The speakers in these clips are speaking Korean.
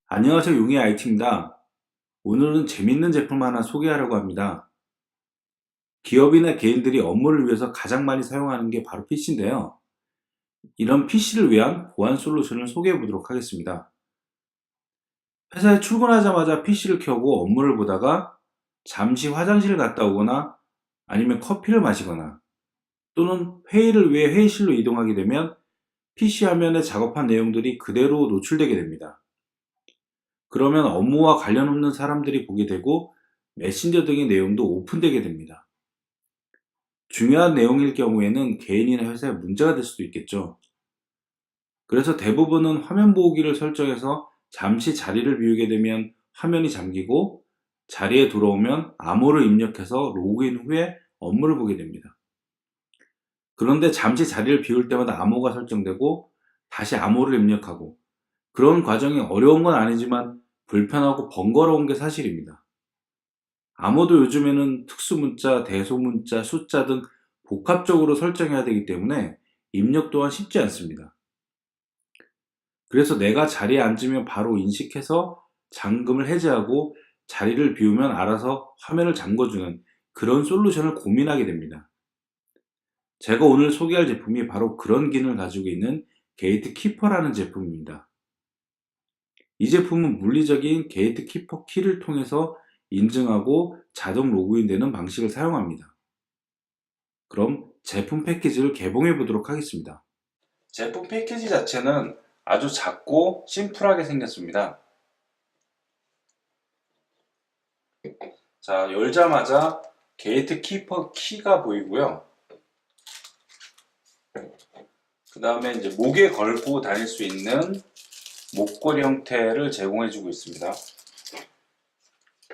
안녕하세요, 용의 IT입니다. 오늘은 재밌는 제품 하나 소개하려고 합니다. 기업이나 개인들이 업무를 위해서 가장 많이 사용하는 게 바로 PC인데요. 이런 PC를 위한 보안 솔루션을 소개해 보도록 하겠습니다. 회사에 출근하자마자 PC를 켜고 업무를 보다가 잠시 화장실을 갔다 오거나 아니면 커피를 마시거나 또는 회의를 위해 회의실로 이동하게 되면 PC 화면에 작업한 내용들이 그대로 노출되게 됩니다. 그러면 업무와 관련 없는 사람들이 보게 되고 메신저 등의 내용도 오픈되게 됩니다. 중요한 내용일 경우에는 개인이나 회사에 문제가 될 수도 있겠죠. 그래서 대부분은 화면 보호기를 설정해서 잠시 자리를 비우게 되면 화면이 잠기고 자리에 돌아오면 암호를 입력해서 로그인 후에 업무를 보게 됩니다. 그런데 잠시 자리를 비울 때마다 암호가 설정되고 다시 암호를 입력하고 그런 과정이 어려운 건 아니지만 불편하고 번거로운 게 사실입니다. 암호도 요즘에는 특수문자, 대소문자, 숫자 등 복합적으로 설정해야 되기 때문에 입력 또한 쉽지 않습니다. 그래서 내가 자리에 앉으면 바로 인식해서 잠금을 해제하고 자리를 비우면 알아서 화면을 잠궈주는 그런 솔루션을 고민하게 됩니다. 제가 오늘 소개할 제품이 바로 그런 기능을 가지고 있는 게이트키퍼라는 제품입니다. 이 제품은 물리적인 게이트키퍼 키를 통해서 인증하고 자동 로그인되는 방식을 사용합니다. 그럼 제품 패키지를 개봉해 보도록 하겠습니다. 제품 패키지 자체는 아주 작고 심플하게 생겼습니다. 자, 열자마자 게이트키퍼 키가 보이고요. 그 다음에 이제 목에 걸고 다닐 수 있는 목걸이 형태를 제공해 주고 있습니다.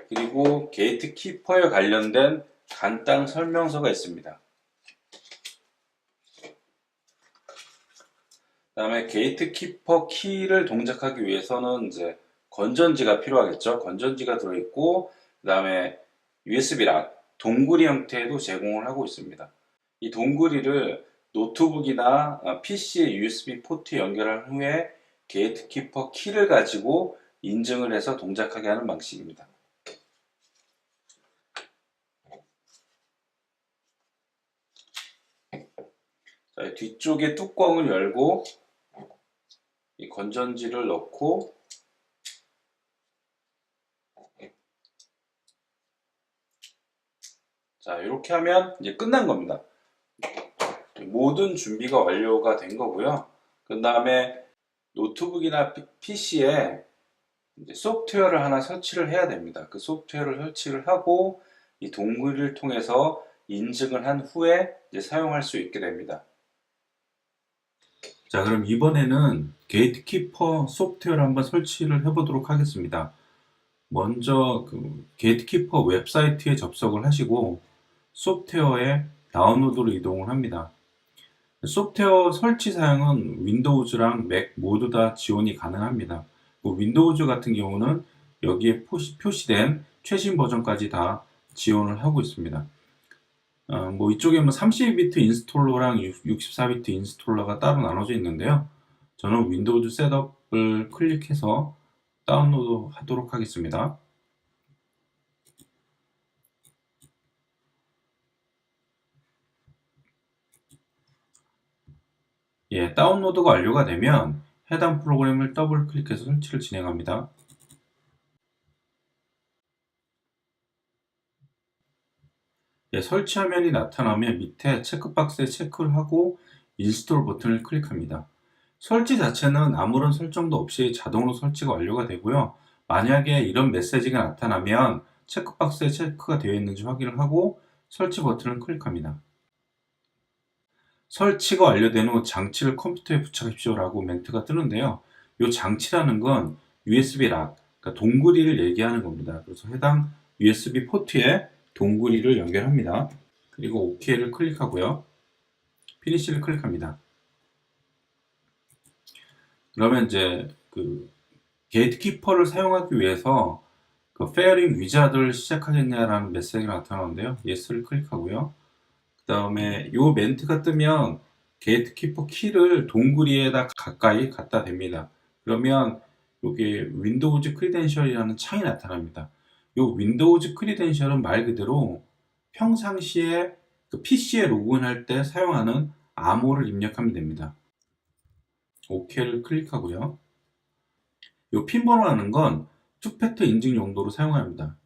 그리고 게이트키퍼에 관련된 간단 설명서가 있습니다. 그 다음에 게이트키퍼 키를 동작하기 위해서는 이제 건전지가 필요하겠죠. 건전지가 들어있고 그 다음에 USB-락, 동구리 형태도 제공을 하고 있습니다. 이 동구리를 노트북이나 PC의 USB 포트에 연결한 후에 게이트키퍼 키를 가지고 인증을 해서 동작하게 하는 방식입니다. 자, 뒤쪽에 뚜껑을 열고 이 건전지를 넣고 자, 이렇게 하면 이제 끝난 겁니다. 모든 준비가 완료가 된 거고요. 그 다음에 노트북이나 PC에 이제 소프트웨어를 하나 설치를 해야 됩니다. 그 소프트웨어를 설치를 하고 이 동굴을 통해서 인증을 한 후에 이제 사용할 수 있게 됩니다. 자, 그럼 이번에는 게이트키퍼 소프트웨어를 한번 설치를 해보도록 하겠습니다. 먼저 그 게이트키퍼 웹사이트에 접속을 하시고 소프트웨어에 다운로드로 이동을 합니다. 소프트웨어 설치 사양은 윈도우즈랑 맥 모두 다 지원이 가능합니다. 윈도우즈 같은 경우는 여기에 표시된 최신 버전까지 다 지원을 하고 있습니다. 이쪽에 32비트 인스톨러랑 64비트 인스톨러가 따로 나눠져 있는데요. 저는 윈도우즈 셋업을 클릭해서 다운로드 하도록 하겠습니다. 예, 다운로드가 완료가 되면 해당 프로그램을 더블 클릭해서 설치를 진행합니다. 예, 설치 화면이 나타나면 밑에 체크박스에 체크를 하고 인스톨 버튼을 클릭합니다. 설치 자체는 아무런 설정도 없이 자동으로 설치가 완료가 되고요. 만약에 이런 메시지가 나타나면 체크박스에 체크가 되어 있는지 확인을 하고 설치 버튼을 클릭합니다. 설치가 완료된 후 장치를 컴퓨터에 부착하십시오 라고 멘트가 뜨는데요. 이 장치라는 건 USB 락, 그러니까 동구리를 얘기하는 겁니다. 그래서 해당 USB 포트에 동구리를 연결합니다. 그리고 OK를 클릭하고요. 피니시를 클릭합니다. 그러면 이제 그 게이트키퍼를 사용하기 위해서 그 페어링 위자드를 시작하겠냐라는 메시지가 나타나는데요. 예스를 클릭하고요. 그 다음에 이 멘트가 뜨면 게이트키퍼 키를 동그리에다 가까이 갖다 댑니다. 그러면 여기 윈도우즈 크리덴셜이라는 창이 나타납니다. 이 윈도우즈 크리덴셜은 말 그대로 평상시에 그 PC에 로그인할 때 사용하는 암호를 입력하면 됩니다. OK를 클릭하고요. 이 핀번호라는 건 투팩터 인증 용도로 사용합니다.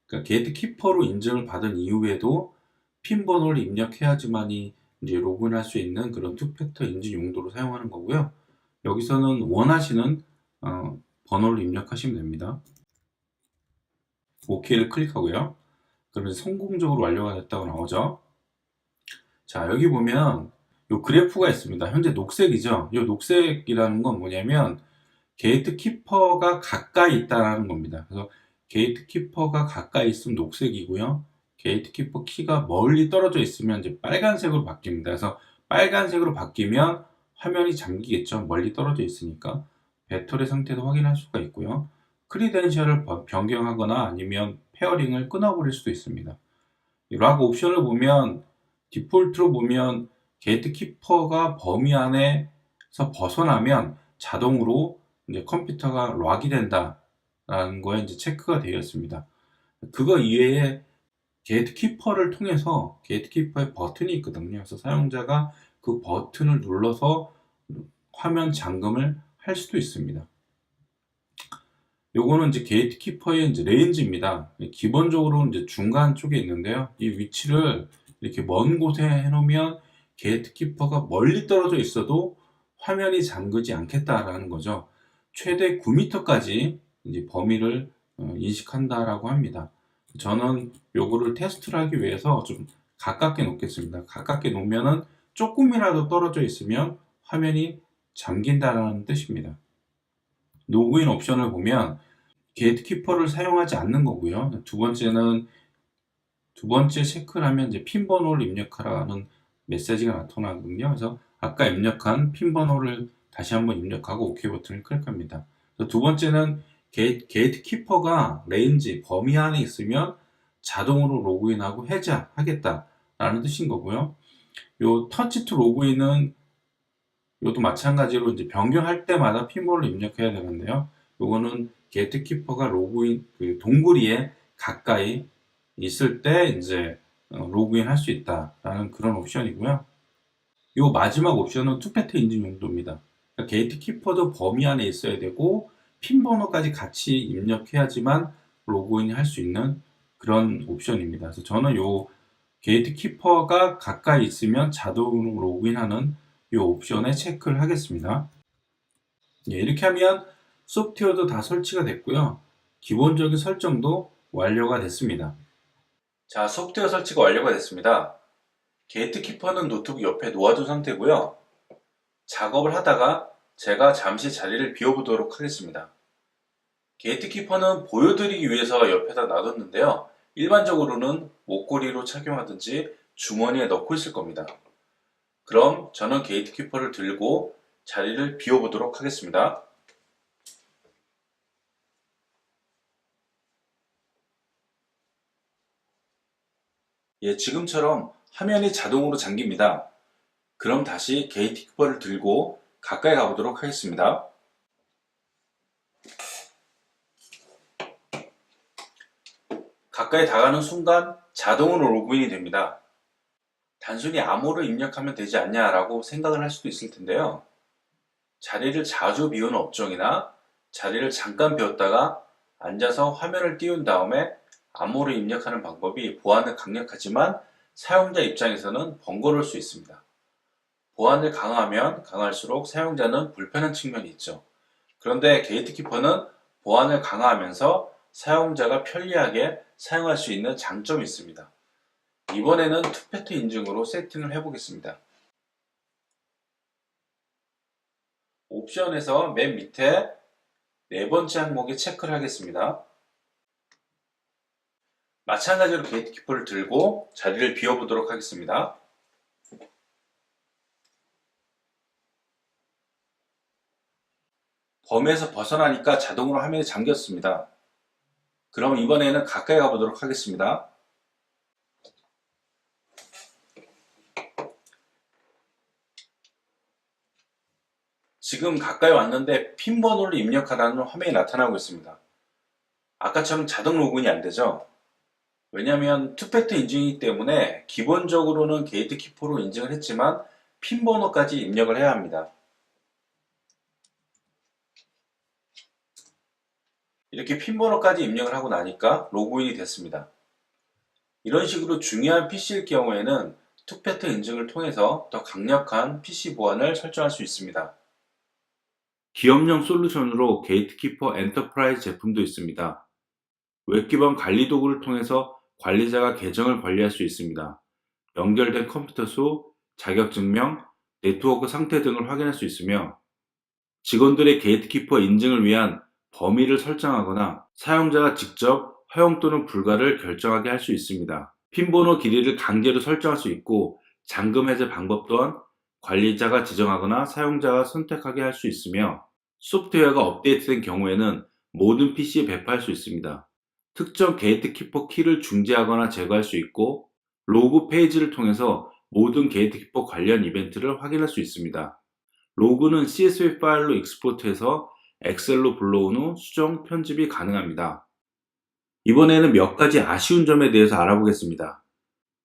그러니까 게이트키퍼로 인증을 받은 이후에도 핀번호를 입력해야지만이 이제 로그인할 수 있는 그런 투팩터 인증 용도로 사용하는 거고요. 여기서는 원하시는 번호를 입력하시면 됩니다. OK를 클릭하고요. 그러면 성공적으로 완료가 됐다고 나오죠. 자, 여기 보면 요 그래프가 있습니다. 현재 녹색이죠. 이 녹색이라는 건 뭐냐면 게이트키퍼가 가까이 있다는 겁니다. 그래서 게이트키퍼가 가까이 있으면 녹색이고요. 게이트키퍼 키가 멀리 떨어져 있으면 이제 빨간색으로 바뀝니다. 그래서 빨간색으로 바뀌면 화면이 잠기겠죠. 멀리 떨어져 있으니까. 배터리 상태도 확인할 수가 있고요. 크리덴셜을 변경하거나 아니면 페어링을 끊어버릴 수도 있습니다. 락 옵션을 보면 디폴트로 보면 게이트키퍼가 범위 안에서 벗어나면 자동으로 이제 컴퓨터가 락이 된다라는 거에 이제 체크가 되어 있습니다. 그거 이외에 게이트키퍼를 통해서 게이트키퍼의 버튼이 있거든요. 그래서 사용자가 그 버튼을 눌러서 화면 잠금을 할 수도 있습니다. 요거는 이제 게이트키퍼의 이제 레인지입니다. 기본적으로 이제 중간 쪽에 있는데요. 이 위치를 이렇게 먼 곳에 해놓으면 게이트키퍼가 멀리 떨어져 있어도 화면이 잠그지 않겠다라는 거죠. 최대 9m까지 이제 범위를 인식한다라고 합니다. 저는 요거를 테스트를 하기 위해서 좀 가깝게 놓겠습니다. 가깝게 놓으면은 조금이라도 떨어져 있으면 화면이 잠긴다라는 뜻입니다. 로그인 옵션을 보면 게이트키퍼를 사용하지 않는 거고요. 두 번째 체크를 하면 이제 핀 번호를 입력하라는 메시지가 나타나거든요. 그래서 아까 입력한 핀 번호를 다시 한번 입력하고 OK 버튼을 클릭합니다. 두 번째는 게이트키퍼가 레인지 범위 안에 있으면 자동으로 로그인하고 해제하겠다라는 뜻인 거고요. 요 터치 투 로그인은 이것도 마찬가지로 이제 변경할 때마다 핀번호를 입력해야 되는데요. 요거는 게이트키퍼가 로그인 그 동그리에 가까이 있을 때 이제 로그인 할 수 있다라는 그런 옵션이고요. 요 마지막 옵션은 투팩터 인증 용도입니다. 그러니까 게이트키퍼도 범위 안에 있어야 되고 핀번호까지 같이 입력해야지만 로그인을 할 수 있는 그런 옵션입니다. 그래서 저는 요 게이트키퍼가 가까이 있으면 자동으로 로그인하는 이 옵션에 체크를 하겠습니다. 예, 이렇게 하면 소프트웨어도 다 설치가 됐고요. 기본적인 설정도 완료가 됐습니다. 자, 소프트웨어 설치가 완료가 됐습니다. 게이트키퍼는 노트북 옆에 놓아둔 상태고요. 작업을 하다가 제가 잠시 자리를 비워보도록 하겠습니다. 게이트키퍼는 보여드리기 위해서 옆에다 놔뒀는데요. 일반적으로는 목걸이로 착용하든지 주머니에 넣고 있을 겁니다. 그럼 저는 게이트키퍼를 들고 자리를 비워보도록 하겠습니다. 예, 지금처럼 화면이 자동으로 잠깁니다. 그럼 다시 게이트키퍼를 들고 가까이 가보도록 하겠습니다. 가까이 다가가는 순간 자동으로 로그인이 됩니다. 단순히 암호를 입력하면 되지 않냐라고 생각을 할 수도 있을 텐데요. 자리를 자주 비우는 업종이나 자리를 잠깐 비웠다가 앉아서 화면을 띄운 다음에 암호를 입력하는 방법이 보안을 강력하지만 사용자 입장에서는 번거로울 수 있습니다. 보안을 강화하면 강할수록 사용자는 불편한 측면이 있죠. 그런데 게이트키퍼는 보안을 강화하면서 사용자가 편리하게 사용할 수 있는 장점이 있습니다. 이번에는 투팩터 인증으로 세팅을 해보겠습니다. 옵션에서 맨 밑에 네 번째 항목에 체크를 하겠습니다. 마찬가지로 게이트키퍼를 들고 자리를 비워보도록 하겠습니다. 범위에서 벗어나니까 자동으로 화면이 잠겼습니다. 그럼 이번에는 가까이 가보도록 하겠습니다. 지금 가까이 왔는데 핀 번호를 입력하라는 화면이 나타나고 있습니다. 아까처럼 자동 로그인이 안 되죠? 왜냐하면 투팩터 인증이기 때문에 기본적으로는 게이트키퍼로 인증을 했지만 핀 번호까지 입력을 해야 합니다. 이렇게 핀 번호까지 입력을 하고 나니까 로그인이 됐습니다. 이런 식으로 중요한 PC일 경우에는 투팩터 인증을 통해서 더 강력한 PC 보안을 설정할 수 있습니다. 기업용 솔루션으로 게이트키퍼 엔터프라이즈 제품도 있습니다. 웹 기반 관리 도구를 통해서 관리자가 계정을 관리할 수 있습니다. 연결된 컴퓨터 수, 자격증명, 네트워크 상태 등을 확인할 수 있으며 직원들의 게이트키퍼 인증을 위한 범위를 설정하거나 사용자가 직접 허용 또는 불가를 결정하게 할 수 있습니다. 핀 번호 길이를 강제로 설정할 수 있고 잠금 해제 방법 또한 관리자가 지정하거나 사용자가 선택하게 할 수 있으며 소프트웨어가 업데이트된 경우에는 모든 PC에 배포할 수 있습니다. 특정 게이트키퍼 키를 중지하거나 제거할 수 있고 로그 페이지를 통해서 모든 게이트키퍼 관련 이벤트를 확인할 수 있습니다. 로그는 CSV 파일로 익스포트해서 엑셀로 불러온 후 수정, 편집이 가능합니다. 이번에는 몇 가지 아쉬운 점에 대해서 알아보겠습니다.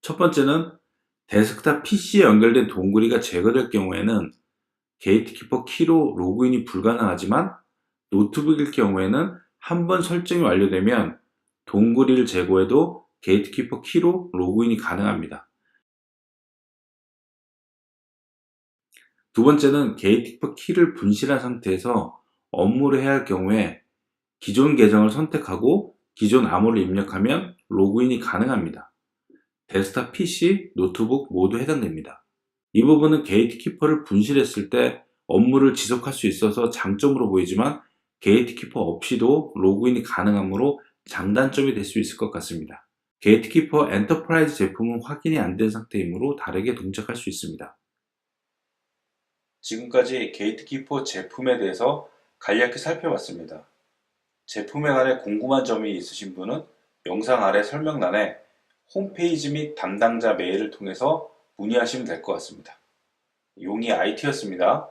첫 번째는 데스크탑 PC에 연결된 동그리가 제거될 경우에는 게이트키퍼 키로 로그인이 불가능하지만 노트북일 경우에는 한번 설정이 완료되면 동그리를 제거해도 게이트키퍼 키로 로그인이 가능합니다. 두 번째는 게이트키퍼 키를 분실한 상태에서 업무를 해야 할 경우에 기존 계정을 선택하고 기존 암호를 입력하면 로그인이 가능합니다. 데스크탑 PC, 노트북 모두 해당됩니다. 이 부분은 게이트키퍼를 분실했을 때 업무를 지속할 수 있어서 장점으로 보이지만 게이트키퍼 없이도 로그인이 가능하므로 장단점이 될 수 있을 것 같습니다. 게이트키퍼 엔터프라이즈 제품은 확인이 안 된 상태이므로 다르게 동작할 수 있습니다. 지금까지 게이트키퍼 제품에 대해서 간략히 살펴봤습니다. 제품에 관해 궁금한 점이 있으신 분은 영상 아래 설명란에 홈페이지 및 담당자 메일을 통해서 문의하시면 될 것 같습니다. 용이 IT였습니다.